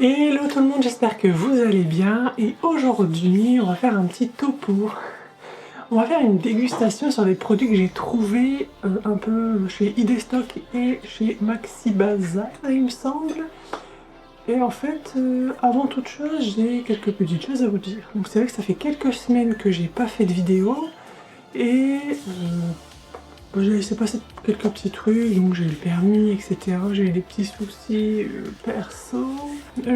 Hello tout le monde, j'espère que vous allez bien et aujourd'hui on va faire un petit topo. On va faire une dégustation sur des produits que j'ai trouvés un peu chez Idestock et chez Maxi Bazar il me semble. Et en fait, avant toute chose, j'ai quelques petites choses à vous dire. Donc c'est vrai que ça fait quelques semaines que j'ai pas fait de vidéo et j'ai laissé passer quelques petits trucs, donc j'ai eu le permis, etc. J'ai eu des petits soucis perso.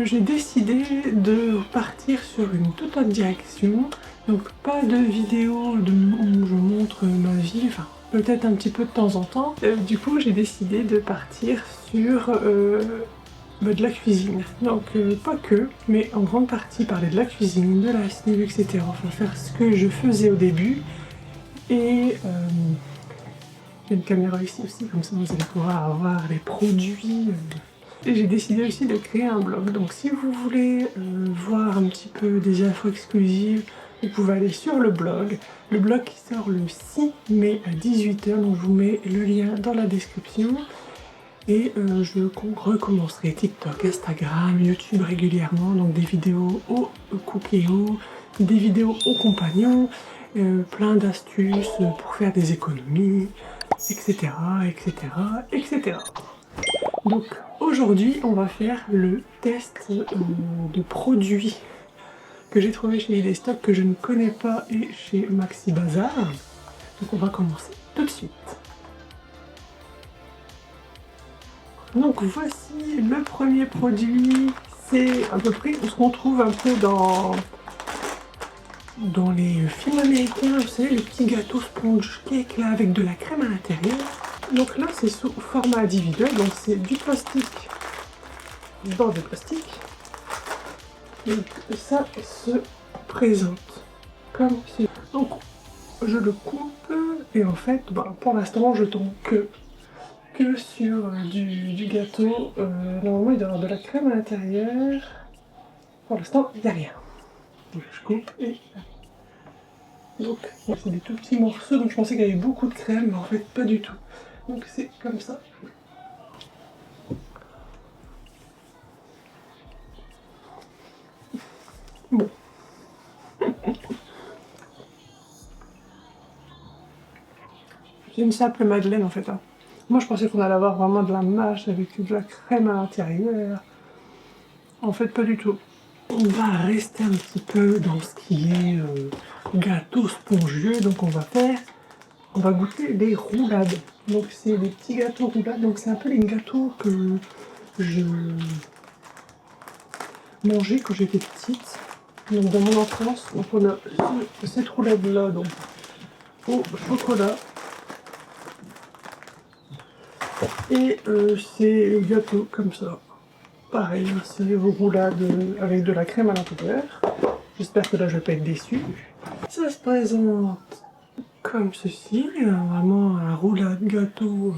J'ai décidé de partir sur une toute autre direction. Donc pas de vidéo où je montre ma vie, enfin peut-être un petit peu de temps en temps. Du coup j'ai décidé de partir sur de la cuisine. Donc pas que, mais en grande partie parler de la cuisine, de la sniv, etc. Enfin faire ce que je faisais au début. Et il y a une caméra ici aussi, comme ça vous allez pouvoir avoir les produits. Et j'ai décidé aussi de créer un blog. Donc si vous voulez voir un petit peu des infos exclusives, vous pouvez aller sur le blog. Le blog qui sort le 6 mai à 18 h, donc je vous mets le lien dans la description. Et je recommencerai TikTok, Instagram, YouTube régulièrement, donc des vidéos aux cookéos, des vidéos aux compagnons, plein d'astuces pour faire des économies, etc., etc., etc. Donc aujourd'hui, on va faire le test de produits que j'ai trouvé chez Idestock que je ne connais pas et chez Maxi Bazar. Donc on va commencer tout de suite. Donc voici le premier produit, c'est à peu près ce qu'on trouve un peu dans les films américains, vous savez, les petits gâteaux sponge cake là avec de la crème à l'intérieur. Donc là c'est sous format individuel, donc c'est du plastique dans du plastique. Donc ça se présente comme ceci. Donc je le coupe et en fait pour l'instant je tombe que sur du gâteau. Normalement il doit y avoir de la crème à l'intérieur. Pour l'instant il n'y a rien. Donc, je coupe et donc c'est des tout petits morceaux, donc je pensais qu'il y avait beaucoup de crème mais en fait pas du tout. Donc c'est comme ça. Bon. C'est une simple madeleine en fait. Hein. Moi je pensais qu'on allait avoir vraiment de la mâche avec de la crème à l'intérieur. En fait pas du tout. On va rester un petit peu dans ce qui est gâteau spongieux. Donc on va goûter des roulades. Donc c'est des petits gâteaux roulades. Donc c'est un peu les gâteaux que je mangeais quand j'étais petite. Donc dans mon enfance. Donc on a cette roulade là donc au chocolat. Et c'est gâteau comme ça. Pareil, c'est vos roulades avec de la crème à l'intérieur. J'espère que là je vais pas être déçu. Ça se présente comme ceci, vraiment un roulade gâteau.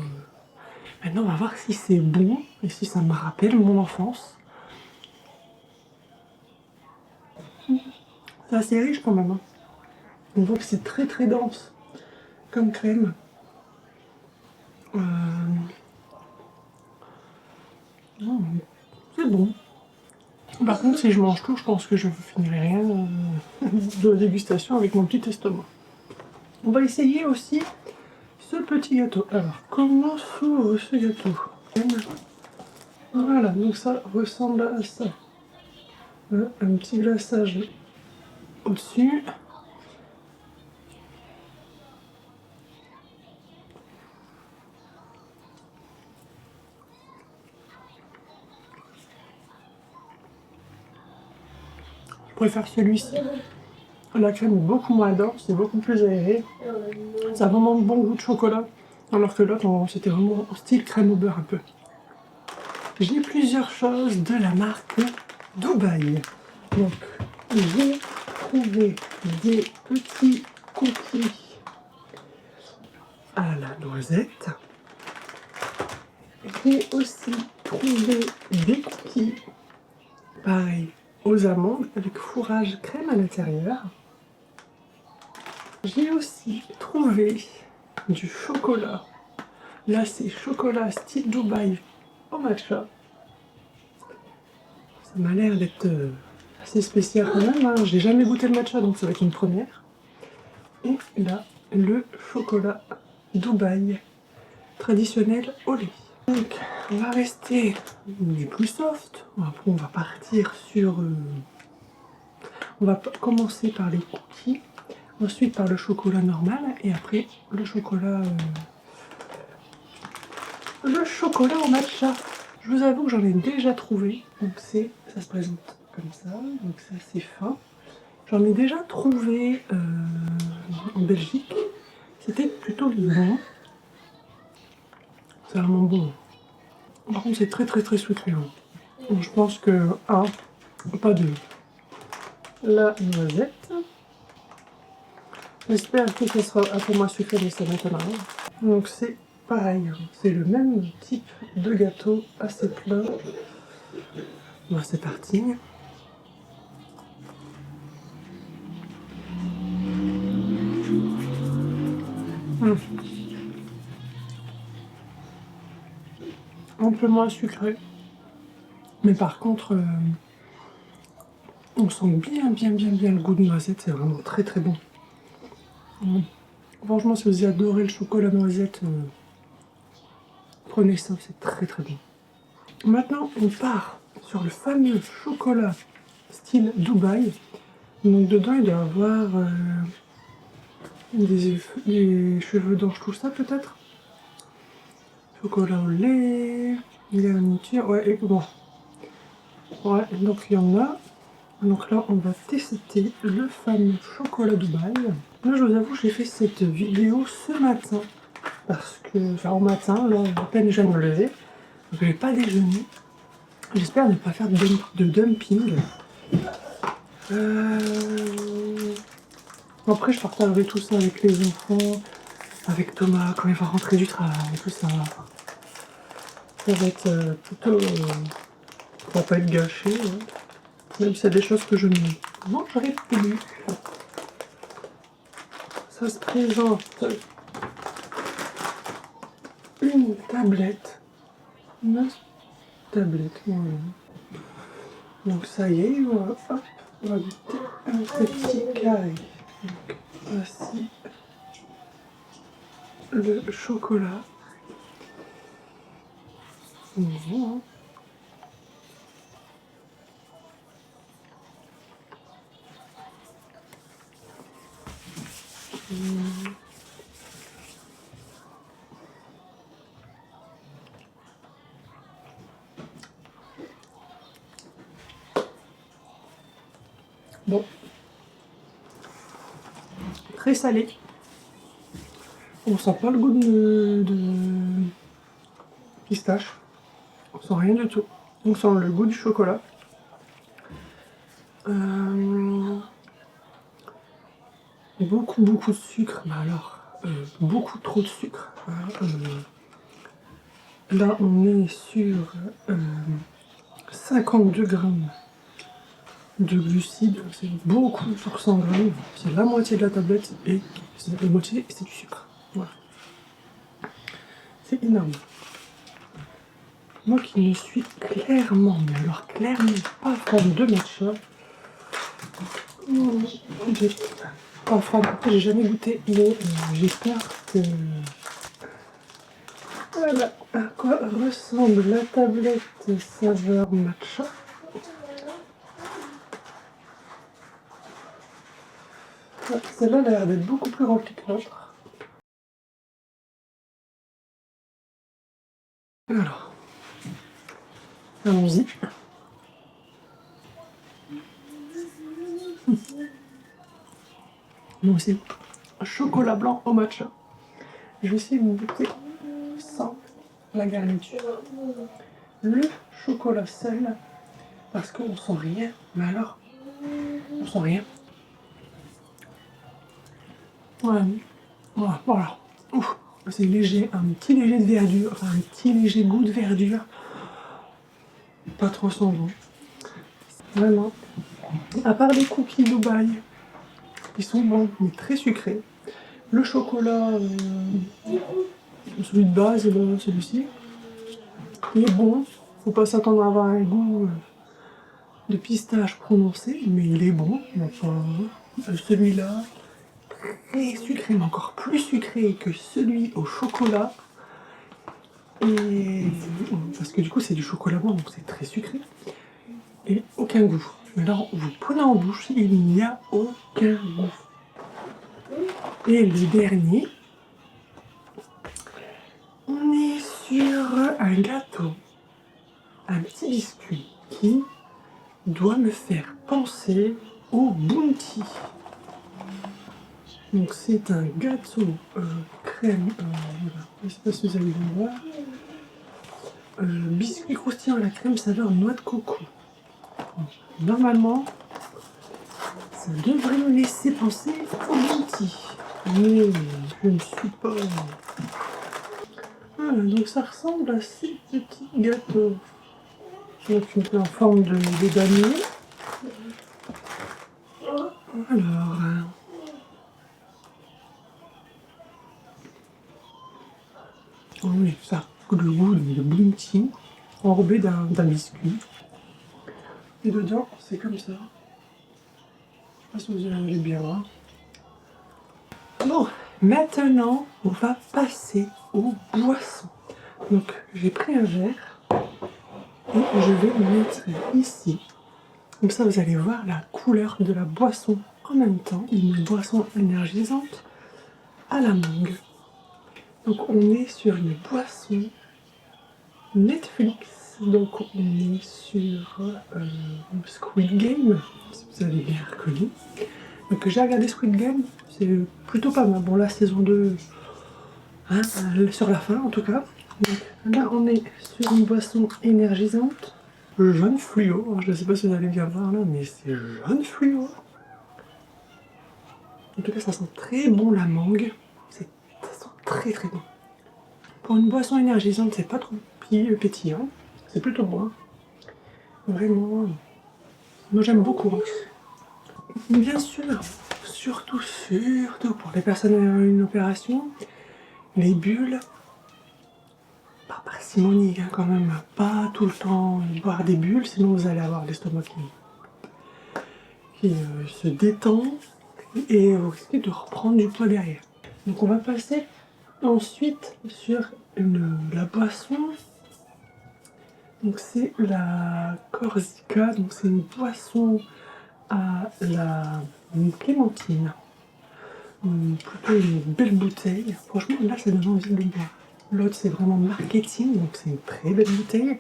Maintenant on va voir si c'est bon et si ça me rappelle mon enfance. C'est assez riche quand même. Hein. On voit que c'est très très dense comme crème. C'est bon. Par contre, si je mange tout, je pense que je ne finirai rien de la dégustation avec mon petit estomac. On va essayer aussi ce petit gâteau. Alors, comment s'ouvre ce gâteau? Voilà, donc ça ressemble à ça. Un petit glaçage au-dessus. Je préfère celui-ci. La crème est beaucoup moins dense, c'est beaucoup plus aéré. Ça a vraiment un bon goût de chocolat. Alors que l'autre, c'était vraiment style crème au beurre un peu. J'ai plusieurs choses de la marque Dubaï. Donc, j'ai trouvé des petits cookies à la noisette. J'ai aussi trouvé des cookies, pareil, aux amandes avec fourrage crème à l'intérieur. J'ai aussi trouvé du chocolat. Là, c'est chocolat style Dubaï au matcha. Ça m'a l'air d'être assez spécial quand même, hein. J'ai jamais goûté le matcha, donc ça va être une première. Et là, le chocolat Dubaï traditionnel au lait. Donc, on va rester du plus soft. Après, on va partir sur... on va commencer par les cookies, ensuite par le chocolat normal, et après le chocolat au matcha. Je vous avoue que j'en ai déjà trouvé, donc ça se présente comme ça, donc c'est assez fin. J'en ai déjà trouvé en Belgique, c'était plutôt bon. C'est vraiment bon. Par contre c'est très sucré. Hein. Donc, je pense que pas 2. La noisette. J'espère que ce sera un peu moins sucré, mais ça m'étonnera. Donc c'est pareil, hein. C'est le même type de gâteau assez plat. Bon, c'est parti. Un peu moins sucré. Mais par contre, on sent bien le goût de noisette. C'est vraiment très bon. Franchement, si vous adorez le chocolat noisette, prenez ça, c'est très bon. Maintenant, on part sur le fameux chocolat style Dubaï. Donc dedans, il doit y avoir des cheveux d'ange, tout ça peut-être. Chocolat au lait, garniture, ouais, et bon. Ouais, donc il y en a. Donc là, on va tester le fameux chocolat Dubaï. Là, je vous avoue, j'ai fait cette vidéo ce matin. Parce que, enfin, au matin, là, à peine je viens de me lever. Donc, je n'ai pas déjeuné. J'espère ne pas faire de dumping. Après, je partagerai tout ça avec les enfants, avec Thomas, quand il va rentrer du travail, tout ça. Ça va être plutôt... ça va pas être gâché, hein. Même si c'est des choses que je ne mangerai plus. Ça se présente une tablette. Une tablette, voilà. Donc ça y est, hop, on va goûter un petit carré. Donc voici le chocolat. Bon. Bon. Très salé. On sent pas le goût de pistache. On sent rien du tout. On sent le goût du chocolat. Beaucoup de sucre. Mais alors, beaucoup trop de sucre. Là, on est sur 52 grammes de glucides. C'est beaucoup pour 100 grammes. C'est la moitié de la tablette et la moitié, c'est du sucre. Voilà. C'est énorme. Moi qui ne suis clairement, mais alors clairement pas fan de matcha. J'ai pas fan, après j'ai jamais goûté, mais j'ai peur que... Voilà à quoi ressemble la tablette saveur matcha. Celle-là a l'air d'être beaucoup plus remplie que l'autre. Alors, allons-y. Donc c'est chocolat blanc au matcha. Je vais essayer de goûter sans la garniture. Le chocolat seul, parce qu'on sent rien, mais alors, on sent rien. Ouais, voilà. C'est léger, un petit léger de verdure, enfin un petit léger goût de verdure. Pas trop sanglant. Vraiment. À part les cookies Dubaï, ils sont bons, mais très sucrés. Le chocolat, celui de base, celui-ci, il est bon. Faut pas s'attendre à avoir un goût de pistache prononcé, mais il est bon. Enfin, celui-là, très sucré, mais encore plus sucré que celui au chocolat. Et parce que du coup, c'est du chocolat blanc, donc c'est très sucré. Et aucun goût. Mais là, vous prenez en bouche, il n'y a aucun goût. Et le dernier, on est sur un gâteau, un petit biscuit qui doit me faire penser au Bounty. Donc c'est un gâteau crème, voilà. Je ne sais pas si vous allez le voir, biscuit croustillant à la crème saveur noix de coco. Donc, normalement, ça devrait me laisser penser au Bounty. Mais je ne suis pas... Voilà, donc ça ressemble à ces petits gâteaux. Donc une peu en forme de damier. Alors... oh oui, ça a le goût de Bounty, enrobé d'un biscuit. Et dedans, c'est comme ça. Je sais pas si vous allez bien voir. Bon, maintenant, on va passer aux boissons. Donc, j'ai pris un verre et je vais le mettre ici. Comme ça, vous allez voir la couleur de la boisson en même temps. Une boisson énergisante à la mangue. Donc, on est sur une boisson Netflix. Donc, on est sur Squid Game, si vous avez bien reconnu. Donc, j'ai regardé Squid Game, c'est plutôt pas mal. Bon, la saison 2, hein, sur la fin en tout cas. Donc, là, on est sur une boisson énergisante, jaune fluo. Je ne sais pas si vous allez bien voir là, mais c'est jaune fluo. En tout cas, ça sent très bon la mangue. Ça sent très très bon. Pour une boisson énergisante, c'est pas trop pétillant. C'est plutôt bon. Vraiment, moi j'aime beaucoup. Bien sûr, surtout pour les personnes ayant une opération, les bulles, par parcimonie quand même, pas tout le temps boire des bulles, sinon vous allez avoir l'estomac qui se détend et vous risquez de reprendre du poids derrière. Donc on va passer ensuite sur la boisson. Donc c'est la Corsica, donc c'est une boisson à la clémentine. Plutôt une belle bouteille. Franchement, là, ça donne envie de le boire. L'autre, c'est vraiment marketing, donc c'est une très belle bouteille.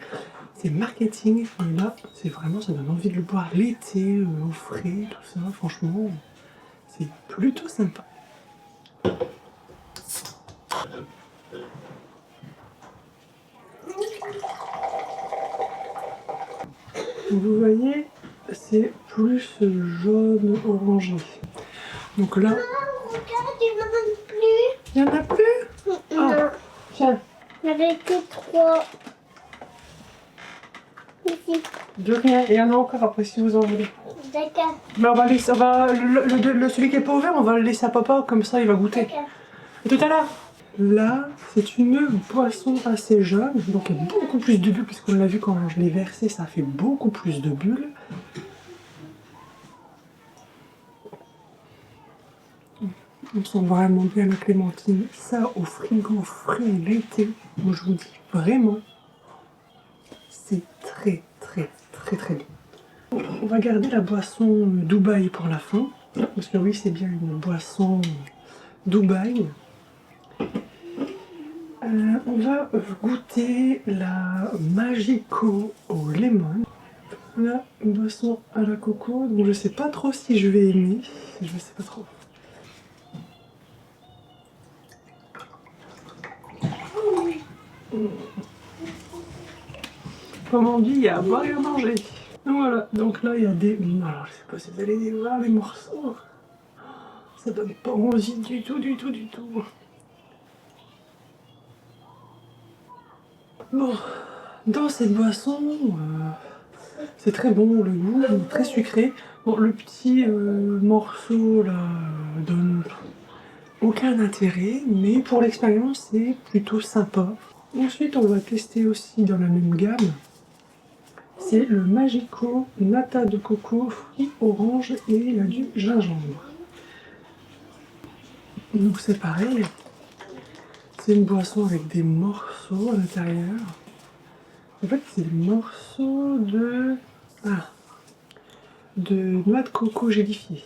C'est marketing, et là, c'est vraiment, ça donne envie de le boire l'été, au frais, tout ça. Franchement, c'est plutôt sympa. Vous voyez, c'est plus jaune orangé. Donc là... il n'y en a plus. Non. Tiens. Il n'y avait que 3. Ici. De rien, et il y en a encore après si vous en voulez. D'accord. Mais on va laisser, celui qui est pas ouvert, on va le laisser à papa, comme ça il va goûter. D'accord. À tout à l'heure. Là, c'est une boisson assez jeune, donc il y a beaucoup plus de bulles, puisqu'on l'a vu quand je l'ai versé, ça fait beaucoup plus de bulles. On sent vraiment bien la clémentine. Ça, au frigo frais l'été, moi je vous dis vraiment, c'est très très très très bon. On va garder la boisson Dubaï pour la fin, parce que oui, c'est bien une boisson Dubaï. On va goûter la Magico au lemon. Là, une boisson à la coco, donc je sais pas trop si je vais aimer, je sais pas trop. Comme on dit, il y a à boire et à manger. Donc voilà, donc là il y a des... alors je sais pas si vous allez voir les morceaux. Ça donne pas envie du tout, du tout, du tout. Bon, dans cette boisson, c'est très bon, le goût est très sucré. Bon, le petit morceau là donne aucun intérêt, mais pour l'expérience c'est plutôt sympa. Ensuite on va tester aussi dans la même gamme. C'est le Magico Nata de coco, fruits orange et il y a du gingembre. Donc c'est pareil, c'est une boisson avec des morceaux à l'intérieur. En fait, c'est des morceaux de noix de coco gélifiée.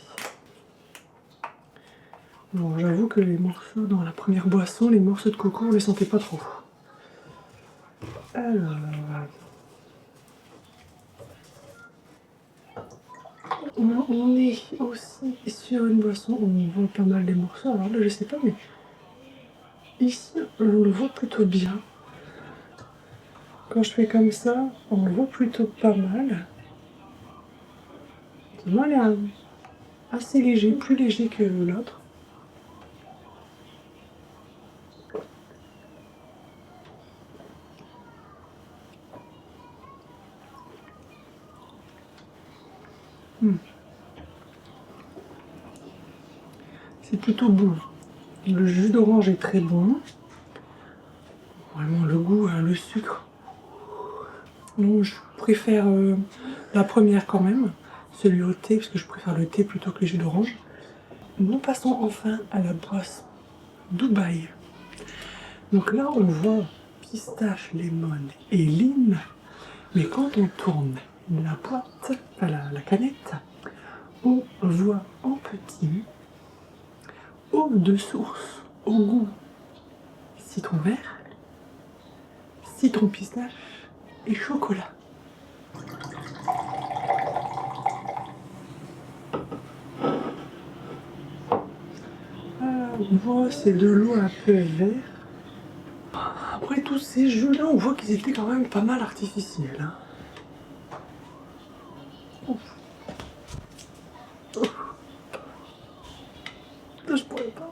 Bon, j'avoue que les morceaux dans la première boisson, les morceaux de coco, on les sentait pas trop. Alors, on est aussi sur une boisson où on voit pas mal les morceaux. Alors là, je sais pas, mais ici, on le voit plutôt bien. Quand je fais comme ça, on le voit plutôt pas mal. Moi, il est assez léger, plus léger que l'autre. C'est plutôt bon. Le jus d'orange est très bon. Vraiment le goût, le sucre. Donc je préfère la première quand même, celui au thé, parce que je préfère le thé plutôt que le jus d'orange. Nous passons enfin à la boisson Dubaï. Donc là on voit pistache, lemon et lime. Mais quand on tourne la boîte, enfin la canette, on voit en petit eau de source au goût citron vert, citron pistache et chocolat. On voit c'est de l'eau un peu vert. Après tous ces jeux là, on voit qu'ils étaient quand même pas mal artificiels. Hein. Je pourrais pas.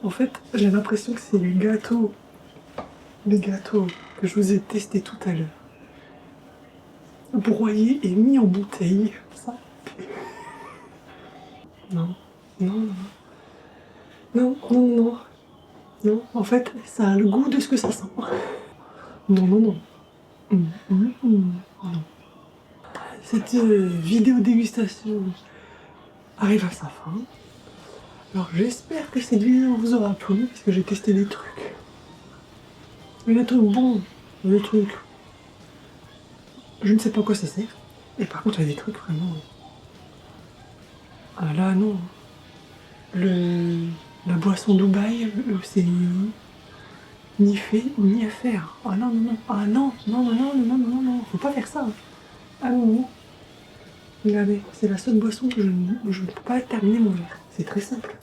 En fait, j'ai l'impression que c'est les gâteaux que je vous ai testés tout à l'heure, broyés et mis en bouteille. Ça. Non, non, non, non, non, non, non. En fait, ça a le goût de ce que ça sent. Non, non, non. Non. Cette vidéo dégustation arrive à sa fin. Alors j'espère que cette vidéo vous aura plu, parce que j'ai testé des trucs. Mais des trucs bons, des trucs... Je ne sais pas à quoi ça sert. Et par contre, il y a des trucs vraiment... Ah là, non. La boisson Dubaï, c'est ni fait, ni à faire. Ah non, non, non. Ah non, non, non, non, non, non, non. Faut pas faire ça. Ah non, non. Regardez, c'est la seule boisson que je ne peux pas terminer mon verre. C'est très simple.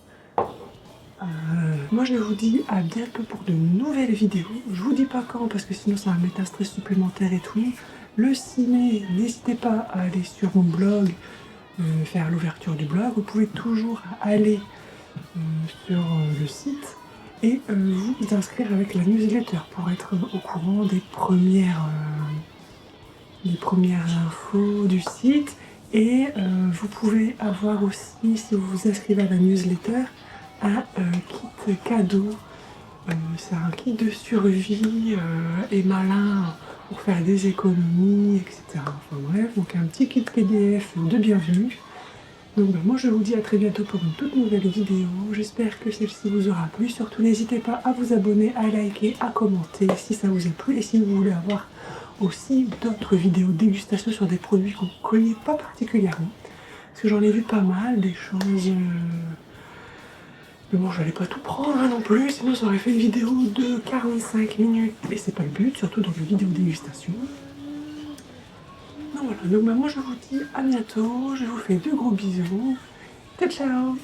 Moi je vous dis à bientôt pour de nouvelles vidéos. Je vous dis pas quand parce que sinon ça va mettre un stress supplémentaire et tout. Le ciné, n'hésitez pas à aller sur mon blog, faire l'ouverture du blog. Vous pouvez toujours aller sur le site et vous inscrire avec la newsletter pour être au courant des premières infos du site. Et vous pouvez avoir aussi, si vous vous inscrivez à la newsletter, un kit cadeau. C'est un kit de survie et malin pour faire des économies, etc. Enfin bref, donc un petit kit PDF de bienvenue. Donc moi je vous dis à très bientôt pour une toute nouvelle vidéo. J'espère que celle-ci vous aura plu. Surtout n'hésitez pas à vous abonner, à liker, à commenter si ça vous a plu. Et si vous voulez avoir aussi d'autres vidéos dégustation sur des produits qu'on ne connaît pas particulièrement. Parce que j'en ai vu pas mal, des choses... Mais bon, je n'allais pas tout prendre non plus, sinon ça aurait fait une vidéo de 45 minutes. Et c'est pas le but, surtout dans une vidéo dégustation. Donc voilà, donc moi je vous dis à bientôt, je vous fais de gros bisous. Ciao ciao.